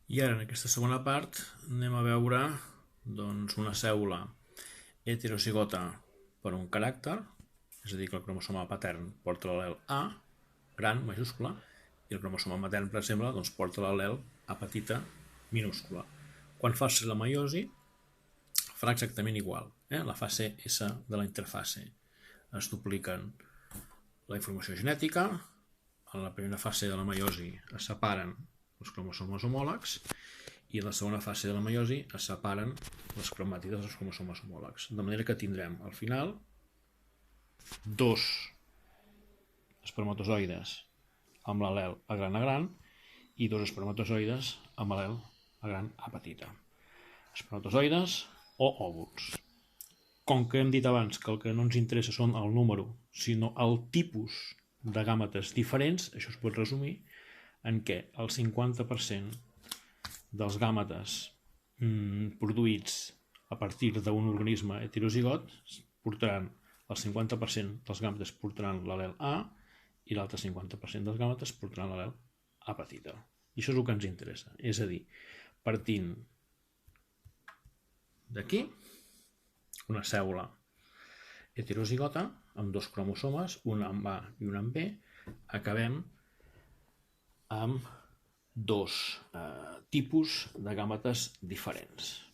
I ara, en aquesta segona part, anem a veure una cèl·lula heterozigota per un caràcter, és a dir, que el cromosoma patern porta l'al·lel A, gran, majúscula, i el cromosoma matern, per exemple, porta l'al·lel A petita, minúscula. Quan faci la meiosi, farà exactament igual. La fase S de la interfase. Es dupliquen la informació genètica, en la primera fase de la meiosi es separen els cromosomes homòlegs i en la segona fase de la meiosi es separen les cromàtides dels cromosomes homòlegs. De manera que tindrem al final dos espermatozoides amb l'al·lel A gran i dos espermatozoides amb l'al·lel A gran A petita. Espermatozoides o òvuls. Com que hem dit abans que el que no ens interessa són el número, sinó el tipus de gàmetes diferents, això es pot resumir en què el 50% dels gàmetes produïts a partir d'un organisme heterozigot portaran, el 50% dels gàmetes portaran l'al·lel A i l'altre 50% dels gàmetes portaran l'al·lel A petita. I això és el que ens interessa. És a dir, partint d'aquí, una cèl·lula heterozigota amb dos cromosomes, un amb A i un amb B, acabem amb dos tipus de gàmetes diferents.